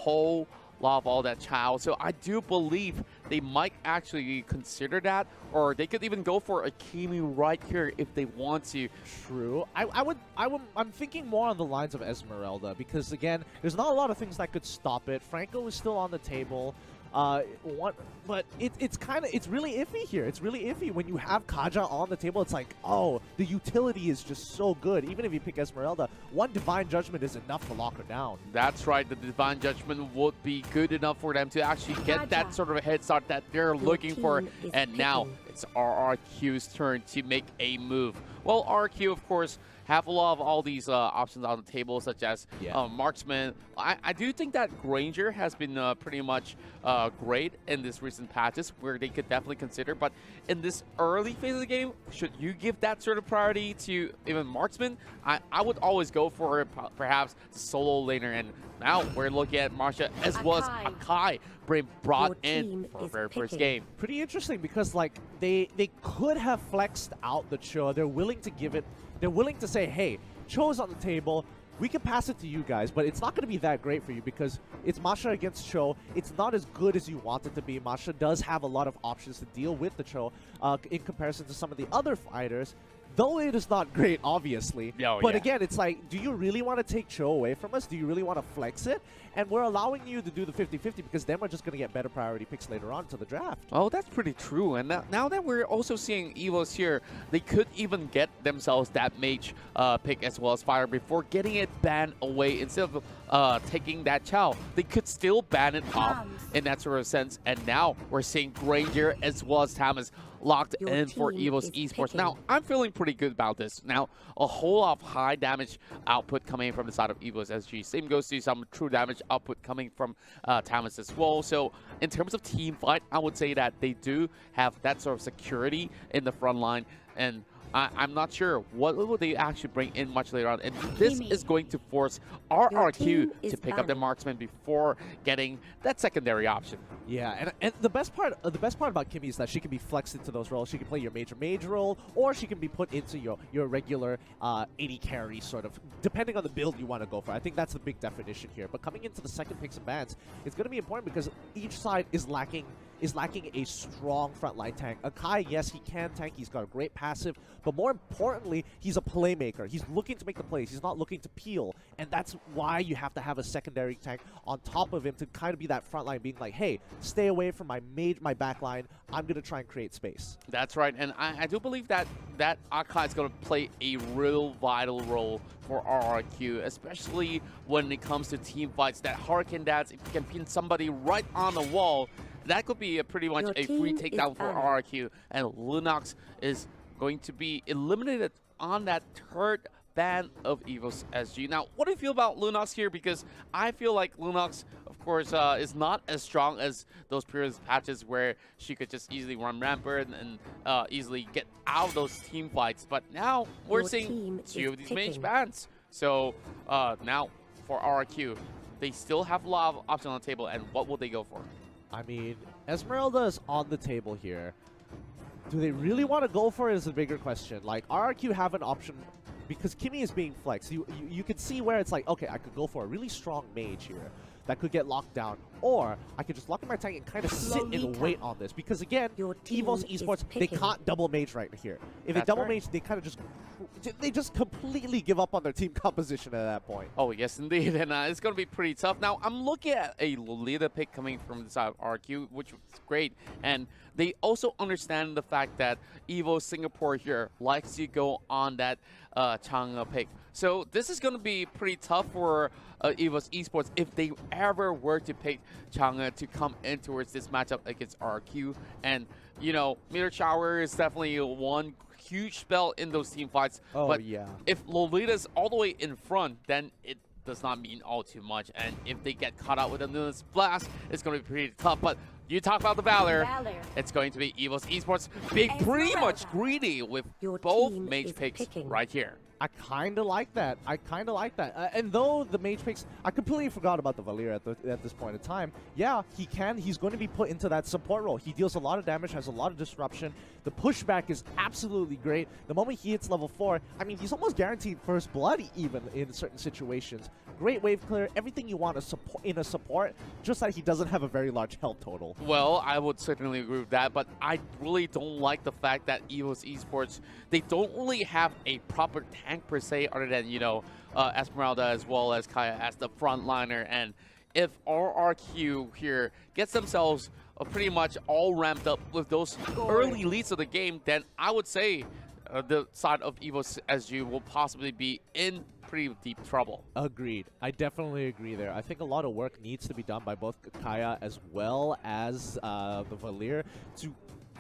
whole lot of all that child. So I do believe they might actually consider that, or they could even go for a Kimi right here if they want to. True. I'm thinking more on the lines of Esmeralda because again, there's not a lot of things that could stop it. Franco is still on the table. But it's really iffy here. It's really iffy when you have Kaja on the table. It's like, oh, the utility is just so good. Even if you pick Esmeralda, one Divine Judgment is enough to lock her down. That's right. The Divine Judgment would be good enough for them to actually get that sort of a head start that they're looking for. And now it's RRQ's turn to make a move. Well, RRQ, of course, have a lot of all these options on the table, such as Marksman. I do think that Granger has been pretty much great in this recent patches, where they could definitely consider. But in this early phase of the game, should you give that sort of priority to even Marksman? I would always go for perhaps the solo laner. And now we're looking at Marsha as well as Akai being brought in for the very first game. Pretty interesting because like they could have flexed out the Cho. They're willing to give it. They're willing to say, hey, Cho's on the table. We can pass it to you guys, but it's not going to be that great for you because it's Masha against Cho. It's not as good as you want it to be. Masha does have a lot of options to deal with the Cho in comparison to some of the other fighters. Though it is not great, obviously. But again, it's like, do you really want to take Cho away from us? Do you really want to flex it? And we're allowing you to do the 50-50 because then we're just going to get better priority picks later on to the draft. Oh, that's pretty true. And now that we're also seeing Evos here, they could even get themselves that mage pick as well as fire before getting it banned away. Instead of taking that Chow, they could still ban it off in that sort of sense. And now we're seeing Granger as well as Thomas locked in for Evos Esports. Now, I'm feeling pretty good about this. Now, a whole lot of high damage output coming from the side of Evos SG. Same goes to some true damage output coming from Thomas as well. So, in terms of team fight, I would say that they do have that sort of security in the front line. And I'm not sure what will they actually bring in much later on. And this is going to force RRQ to pick up the marksman before getting that secondary option. Yeah, and the best part about Kimmy is that she can be flexed into those roles. She can play your mage role, or she can be put into your regular 80 carry sort of, depending on the build you want to go for. I think that's the big definition here. But coming into the second picks and bans, it's going to be important because each side is lacking a strong frontline tank. Akai, yes, he can tank. He's got a great passive. But more importantly, he's a playmaker. He's looking to make the plays. He's not looking to peel. And that's why you have to have a secondary tank on top of him to kind of be that frontline, being like, hey, stay away from my backline. I'm going to try and create space. That's right. And I do believe that Akai is going to play a real vital role for RRQ, especially when it comes to team fights. That Hurricane Dance, if you can pin somebody right on the wall, that could be pretty much a free takedown for RRQ. And Lunox is going to be eliminated on that third ban of Evos SG. Now, what do you feel about Lunox here? Because I feel like Lunox, of course, is not as strong as those previous patches where she could just easily run rampant and easily get out of those team fights. But now we're seeing two of these mage bans. So now for RRQ, they still have a lot of options on the table. And what will they go for? I mean, Esmeralda is on the table here. Do they really want to go for it is a bigger question. Like, RRQ have an option because Kimmy is being flexed. You can see where it's like, okay, I could go for a really strong mage here that could get locked down. Or I could just lock in my tank and kind of sit and wait on this. Because again, Evos Esports, they can't double mage right here. If they double mage, they kind of just completely give up on their team composition at that point. Oh, yes, indeed. And it's going to be pretty tough. Now, I'm looking at a Lolita pick coming from the side of RQ, which was great. And they also understand the fact that Evo Singapore here likes to go on that Chang'e pick. So this is going to be pretty tough for Evos Esports if they ever were to pick Chang'e to come in towards this matchup against RQ. And, you know, Meteor Shower is definitely one huge spell in those team fights. Oh, but yeah. If Lolita's all the way in front, then it does not mean all too much. And if they get caught out with a Luna's Blast, it's going to be pretty tough. But you talk about the Valor, it's going to be Evos Esports being pretty much greedy with both mage picks right here. I kind of like that. I kind of like that. And though the mage picks, I completely forgot about the Valir at this point in time. Yeah, he's going to be put into that support role. He deals a lot of damage, has a lot of disruption. The pushback is absolutely great. The moment he hits level 4, I mean, he's almost guaranteed first blood even in certain situations. Great wave clear, everything you want in a support, just that he doesn't have a very large health total. Well, I would certainly agree with that, but I really don't like the fact that Evos Esports, they don't really have a proper tank per se, other than, you know, Esmeralda as well as Kaya as the frontliner. And if RRQ here gets themselves pretty much all ramped up with those early leads of the game, then I would say the side of Evos SG will possibly be in pretty deep trouble. Agreed. I definitely agree there. I think a lot of work needs to be done by both Kaya as well as the Valir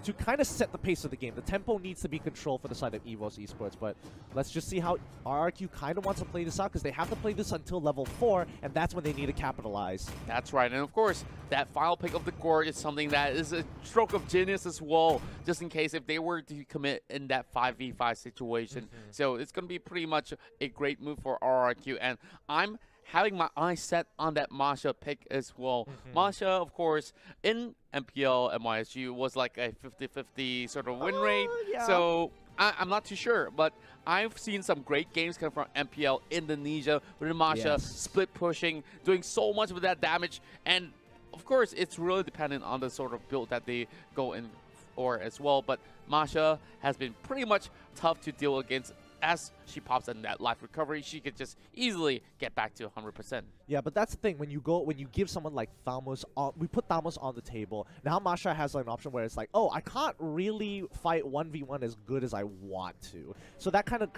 to kind of set the pace of the game. The tempo needs to be controlled for the side of Evos Esports, but let's just see how RRQ kind of wants to play this out, because they have to play this until level 4, and that's when they need to capitalize. That's right, and of course, that final pick of the core is something that is a stroke of genius as well, just in case if they were to commit in that 5v5 situation. So it's going to be pretty much a great move for RRQ, and I'm having my eyes set on that Masha pick as well. Masha, of course, in MPL and MYSG was like a 50-50 sort of win rate. Yeah. So I'm not too sure, but I've seen some great games come from MPL Indonesia with Masha split pushing, doing so much of that damage. And of course, it's really dependent on the sort of build that they go in for as well. But Masha has been pretty much tough to deal against. As she pops in that life recovery, she could just easily get back to 100%. Yeah, but that's the thing. When you give someone like Thamos, we put Thamos on the table. Now Masha has like an option where it's like, oh, I can't really fight 1v1 as good as I want to. So that kind of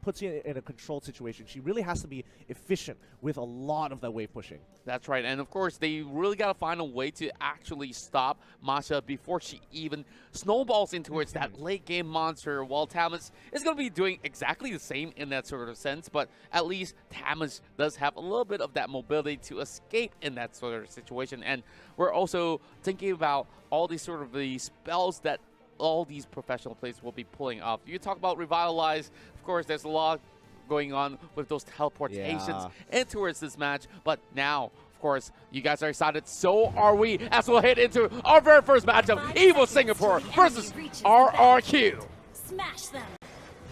puts you in a controlled situation. She really has to be efficient with a lot of that wave pushing. That's right. And of course, they really got to find a way to actually stop Masha before she even snowballs into that late game monster, while Thamos is going to be doing exactly the same in that sort of sense, but at least Thamos does have a little bit of that mobility to escape in that sort of situation. And we're also thinking about all these sort of the spells that all these professional players will be pulling off. You talk about Revitalize, of course, there's a lot going on with those teleportations in towards this match, but now, of course, you guys are excited, so are we, as we'll head into our very first matchup, Evo Singapore versus RRQ. Smash them.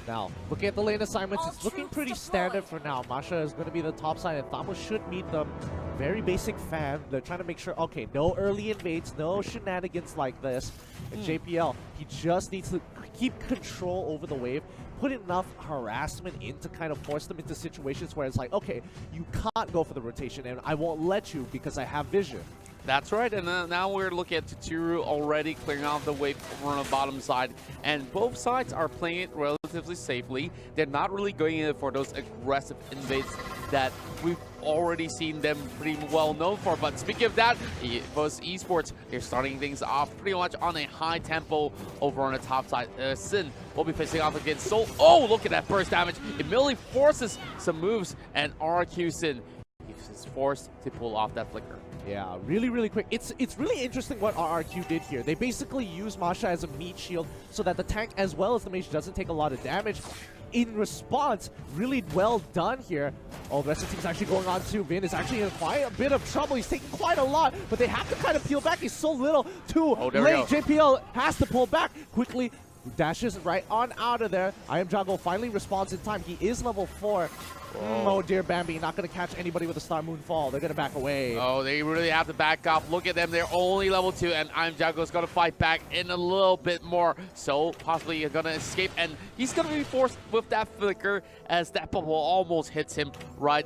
Now, looking at the lane assignments, it's looking pretty standard for now. Masha is going to be the top side, and Thamos should meet them. Very basic fan. They're trying to make sure, okay, no early invades, no shenanigans like this. And JPL, he just needs to keep control over the wave, put enough harassment in to kind of force them into situations where it's like, okay, you can't go for the rotation, and I won't let you because I have vision. That's right, and now we're looking at Tutiru already clearing out the wave over on the bottom side, and both sides are playing it relatively safely. They're not really going in for those aggressive invades that we've already seen them pretty well known for. But speaking of that, Evos Esports, they're starting things off pretty much on a high tempo over on the top side. Sin will be facing off against Soul. Oh, look at that burst damage. It immediately forces some moves, and RQ Sin is forced to pull off that flicker. Yeah, really, really quick. It's really interesting what RRQ did here. They basically use Masha as a meat shield so that the tank as well as the mage doesn't take a lot of damage. In response, really well done here. Oh, the rest of the team's actually going on too. Vin is actually in quite a bit of trouble. He's taking quite a lot, but they have to kind of peel back. He's so little too late. JPL has to pull back quickly. Dashes right on out of there. I Am Jungle finally responds in time. He is level 4. Oh dear, Bambi, not going to catch anybody with a Star Moon Fall. They're going to back away. Oh, they really have to back up. Look at them. They're only level 2, and I Am Jungle is going to fight back in a little bit more. So possibly you're going to escape, and he's going to be forced with that flicker as that bubble almost hits him right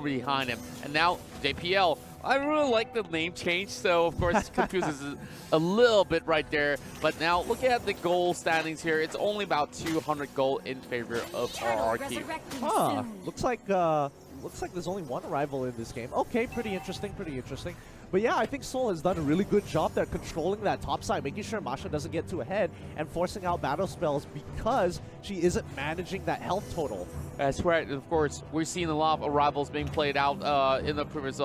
behind him. And now JPL, I really like the name change, so of course it confuses a little bit right there. But now look at the goal standings here. It's only about 200 gold in favor of RRQ. Huh. Looks like there's only one arrival in this game. Okay, pretty interesting, pretty interesting. But yeah, I think Soul has done a really good job there controlling that top side, making sure Masha doesn't get too ahead and forcing out battle spells because she isn't managing that health total. That's right. Of course, we've seen a lot of arrivals being played out in the previous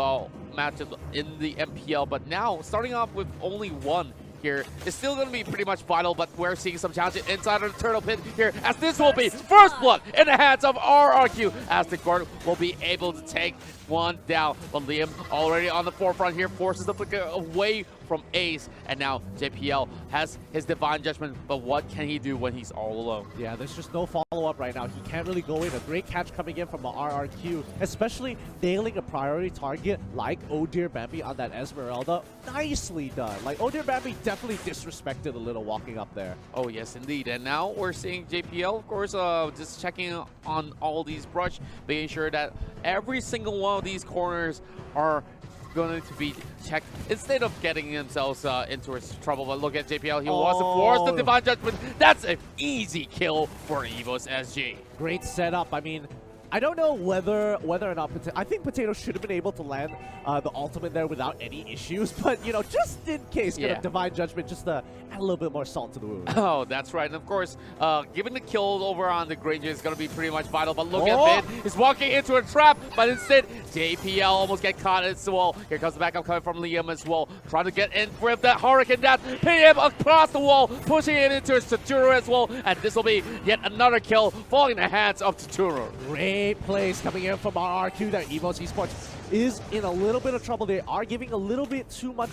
matches in the MPL, but now starting off with only one here is still going to be pretty much vital, but we're seeing some challenges inside of the turtle pit here, as this will be first blood in the hands of RRQ, as the guard will be able to take one down. But Liam already on the forefront here, forces the flicker away from Ace, and now JPL has his Divine Judgment, but what can he do when he's all alone? Yeah, there's just no follow-up right now. He can't really go in. A great catch coming in from RRQ, especially nailing a priority target like Oh Dear Bambi on that Esmeralda. Nicely done. Like, Oh Dear Bambi definitely disrespected a little walking up there. Oh yes, indeed. And now we're seeing JPL, of course, just checking on all these brush, making sure that every single one of these corners are going to be checked instead of getting themselves into trouble. But look at JPL, he wants to force the Divine Judgment. That's an easy kill for Evos SG. Great setup. I mean, I don't know whether or not I think Potato should have been able to land the ultimate there without any issues, but you know, just in case, get a Divine Judgment just to add a little bit more salt to the wound. Oh, that's right. And of course, giving the kill over on the Granger is going to be pretty much vital. But look at Mid, he's walking into a trap, but instead JPL almost get caught as well. Here comes the backup coming from Liam as well, trying to get in with that Hurricane Dash, pin him across the wall, pushing him into his Taturu as well, and this will be yet another kill falling in the hands of Taturu. Great plays coming in from RRQ there. Evos Esports is in a little bit of trouble. They are giving a little bit too much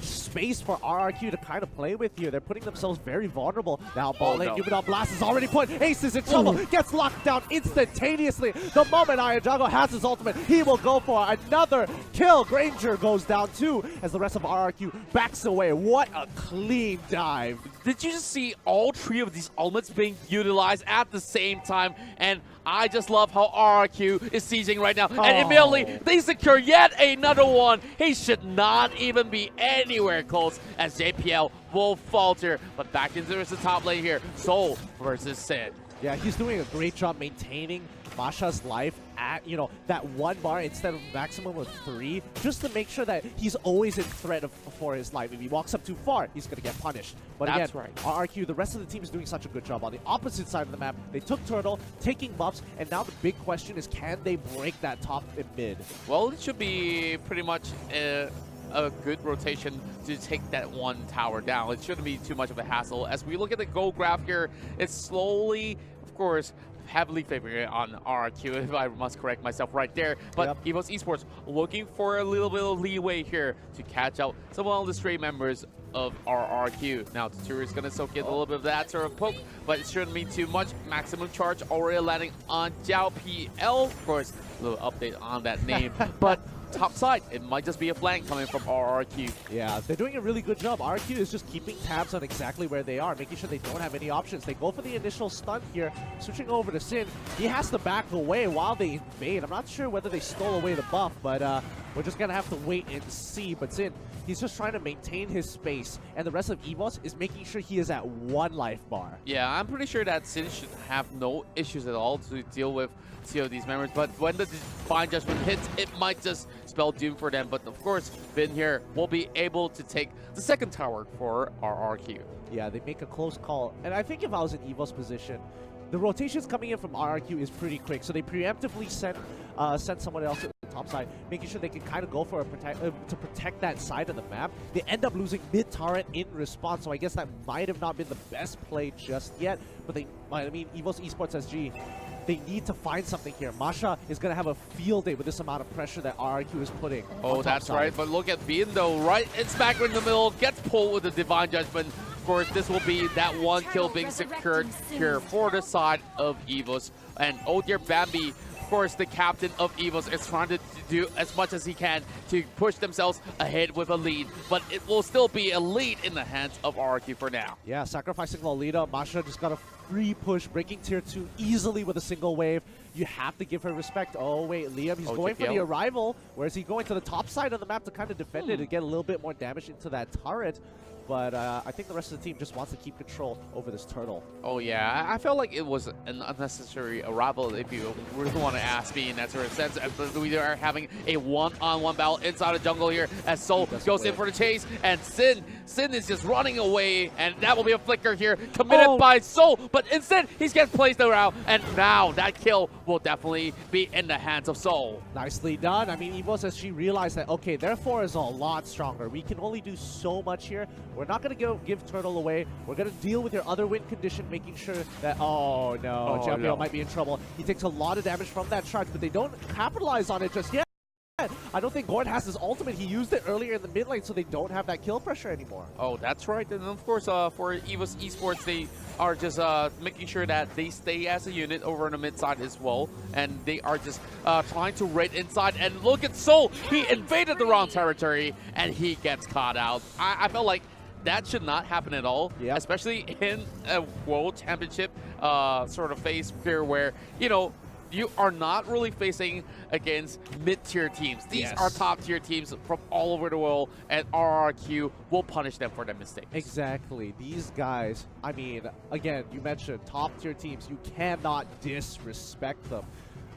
space for RRQ to kind of play with here. They're putting themselves very vulnerable. Now ball lane, Numenor Blast is already put. Ace is in trouble, gets locked down instantaneously. The moment Ayajago has his ultimate, he will go for another kill. Granger goes down too, as the rest of RRQ backs away. What a clean dive. Did you just see all three of these ultimates being utilized at the same time? And I just love how RRQ is seizing right now. And immediately, they secure yet another one. He should not even be anywhere close, as JPL will falter. But back into the top lane here. Soul versus Sid. Yeah, he's doing a great job maintaining Masha's life at, you know, that 1 bar instead of maximum of 3, just to make sure that he's always in threat for his life. If he walks up too far, he's going to get punished. But That's again, right. RRQ, the rest of the team is doing such a good job. On the opposite side of the map, they took Turtle, taking buffs, and now the big question is, can they break that top and mid? Well, it should be pretty much a good rotation to take that one tower down. It shouldn't be too much of a hassle. As we look at the goal graph here, it's slowly, of course, heavily favoring on RRQ, if I must correct myself right there. But Evos Esports looking for a little bit of leeway here to catch out some of the stray members of RRQ. Now, Taturu is going to soak in a little bit of that sort of poke, but it shouldn't mean too much. Maximum charge already landing on Jiao PL. Of course, a little update on that name. But top side, it might just be a flank coming from RRQ. Yeah, they're doing a really good job. RRQ is just keeping tabs on exactly where they are, making sure they don't have any options. They go for the initial stun here, switching over to Sin. He has to back away while they invade. I'm not sure whether they stole away the buff, but we're just going to have to wait and see. But Sin, he's just trying to maintain his space, and the rest of Evos is making sure he is at 1 life bar. Yeah, I'm pretty sure that Sin should have no issues at all to deal with these members, but when the Divine Judgment hits, it might just spell doom for them. But of course, Vin here will be able to take the second tower for RRQ. Yeah, they make a close call, and I think if I was in Evos' position, the rotations coming in from RRQ is pretty quick, so they preemptively send someone else to the top side, making sure they can kind of go for to protect that side of the map. They end up losing mid-turret in response, so I guess that might have not been the best play just yet. But I mean, Evos Esports SG, they need to find something here. Masha is going to have a field day with this amount of pressure that RRQ is putting. Oh, that's right. But look at Bean, though, right in smack in the middle, gets pulled with the Divine Judgment. Of course, this will be that 1 kill being secured here for the side of Evos. And oh dear Bambi, of course, the captain of Evos is trying to do as much as he can to push themselves ahead with a lead. But it will still be a lead in the hands of RRQ for now. Yeah, sacrificing Lolita. Masha just got a free push, breaking tier 2 easily with a single wave. You have to give her respect. Oh, wait, Liam, he's going for the arrival. Where is he going? To the top side of the map to kind of defend it and get a little bit more damage into that turret. But I think the rest of the team just wants to keep control over this turtle. Oh, yeah. I felt like it was an unnecessary arrival, if you really want to ask me in that sort of sense. We are having a one-on-one battle inside the jungle here as Soul goes in for the chase. And Sin is just running away. And that will be a flicker here committed by Soul. But but instead he gets placed around, and now that kill will definitely be in the hands of Soul. Nicely done. I mean, Evos, as she realized that, okay, their 4 is a lot stronger. We can only do so much here. We're not going to give Turtle away. We're going to deal with your other win condition, making sure that, oh no, Jampiel might be in trouble. He takes a lot of damage from that charge, but they don't capitalize on it just yet. I don't think Gord has his ultimate. He used it earlier in the mid lane, so they don't have that kill pressure anymore. Oh, that's right. And of course, for Evos Esports, they are just making sure that they stay as a unit over on the mid side as well. And they are just trying to raid inside. And look at Soul. He invaded the wrong territory, and he gets caught out. I felt like that should not happen at all, especially in a World Championship sort of phase here where, you know, you are not really facing against mid-tier teams. These are top-tier teams from all over the world, and RRQ will punish them for their mistakes. Exactly. These guys, I mean, again, you mentioned top-tier teams. You cannot disrespect them.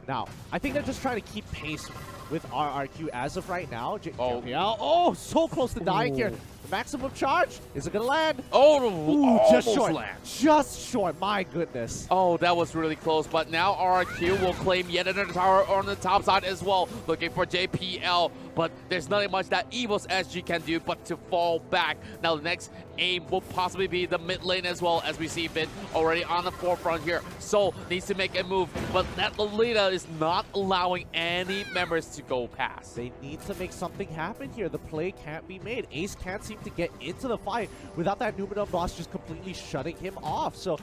Now, I think they're just trying to keep pace with RRQ as of right now. Oh, so close to dying here. The maximum charge. Is it going to land? Oh, just short. Just short. My goodness. Oh, that was really close. But now RRQ will claim yet another tower on the top side as well. Looking for JPL. But there's nothing much that Evos SG can do but to fall back. Now the next aim will possibly be the mid lane as well, as we see Vin already on the forefront here. Soul needs to make a move, but that Lolita is not allowing any members to go past. They need to make something happen here. The play can't be made. Ace can't seem to get into the fight without that Numenor boss just completely shutting him off. So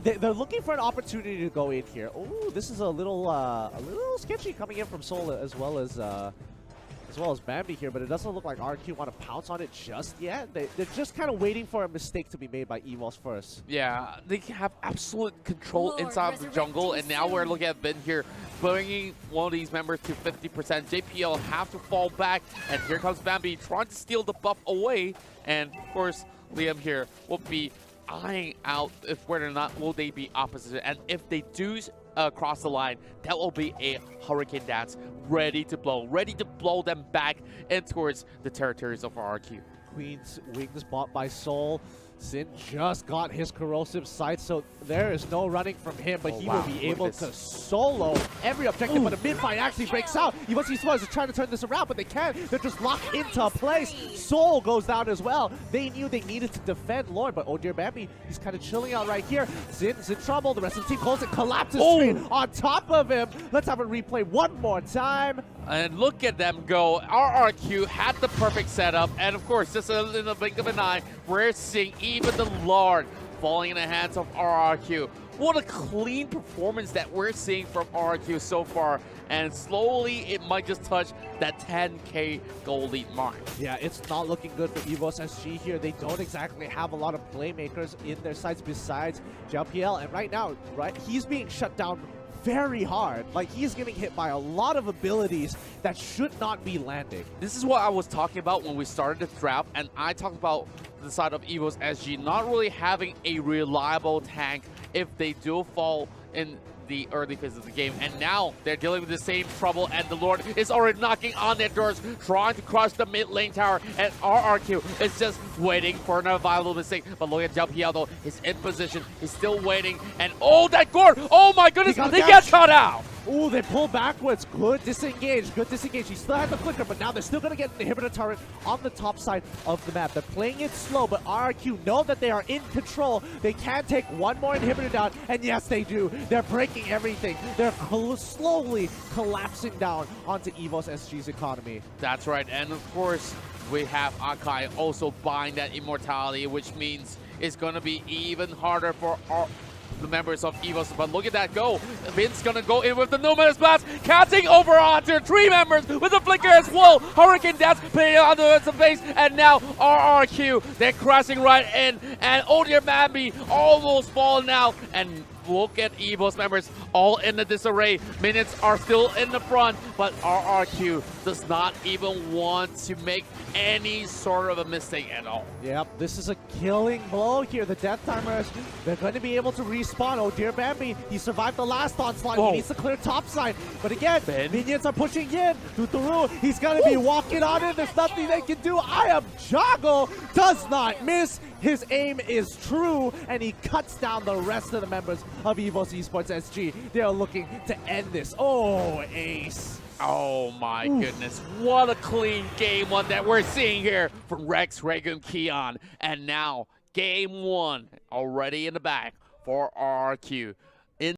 they're looking for an opportunity to go in here. Oh, this is a little sketchy coming in from Soul as well as Bambi here, but it doesn't look like RQ want to pounce on it just yet. They're just kind of waiting for a mistake to be made by Evos first. Yeah, they have absolute control inside of the jungle, and now we're looking at Vin here bringing one of these members to 50%. JPL have to fall back, and here comes Bambi trying to steal the buff away, and of course Liam here will be eyeing out if whether or not will they be opposite, and if they do cross the line, that will be a hurricane dance ready to blow them back in towards the territories of RRQ. Queen's Wings bought by Soul. Sin just got his corrosive sight, so there is no running from him, but he will be able to solo every objective. But a mid-fight actually breaks out. Evos Esports is trying to turn this around, but they can't. They're just locked into a place. Soul goes down as well. They knew they needed to defend Lord, but oh dear Bambi, he's kind of chilling out right here. Sin's in trouble. The rest of the team calls it, collapses straight on top of him. Let's have a replay one more time. And look at them go. RRQ had the perfect setup, and of course, just in the blink of an eye, we're seeing even the Lord falling in the hands of RRQ. What a clean performance that we're seeing from RRQ so far, and slowly it might just touch that 10K gold lead mark. Yeah, it's not looking good for Evos SG here. They don't exactly have a lot of playmakers in their sides besides JPL, and right now, he's being shut down very hard. Like, he's getting hit by a lot of abilities that should not be landing. This is what I was talking about when we started the draft, and I talked about the side of Evos SG not really having a reliable tank if they do fall in the early phase of the game, and now they're dealing with the same trouble, and the Lord is already knocking on their doors, trying to crush the mid lane tower, and RRQ is just waiting for another viable mistake. But look at JPL though, he's in position, he's still waiting, and oh, that Gord! Oh my goodness, they get caught out! Ooh, they pull backwards. Good disengage. Good disengage. He still had the flicker, but now they're still going to get an inhibitor turret on the top side of the map. They're playing it slow, but RRQ know that they are in control. They can take one more inhibitor down, and yes, they do. They're breaking everything. They're slowly collapsing down onto Evos SG's economy. That's right, and of course, we have Akai also buying that immortality, which means it's going to be even harder for the members of Evos, but look at that go. Vin's gonna go in with the Numenor Blast, casting over onto 3 members with the flicker as well. Hurricane Dance playing onto the face, and now RRQ, they're crashing right in, and oh dear Bambi almost falling out, and look at Evos members all in the disarray. Minions are still in the front, but RRQ does not even want to make any sort of a mistake at all. Yep, this is a killing blow here. The Death Timers, they're going to be able to respawn. Oh dear Bambi, he survived the last onslaught. He needs to clear top side. But again, minions are pushing in. Tuturu, he's going to be walking on it. There's nothing they can do. I am Jago, does not miss. His aim is true, and he cuts down the rest of the members of Evos Esports SG. They are looking to end this. Oh, ace. Oh my goodness, what a clean game one that we're seeing here from Rex, Ragun, Keon. And now, game one already in the bag for RRQ.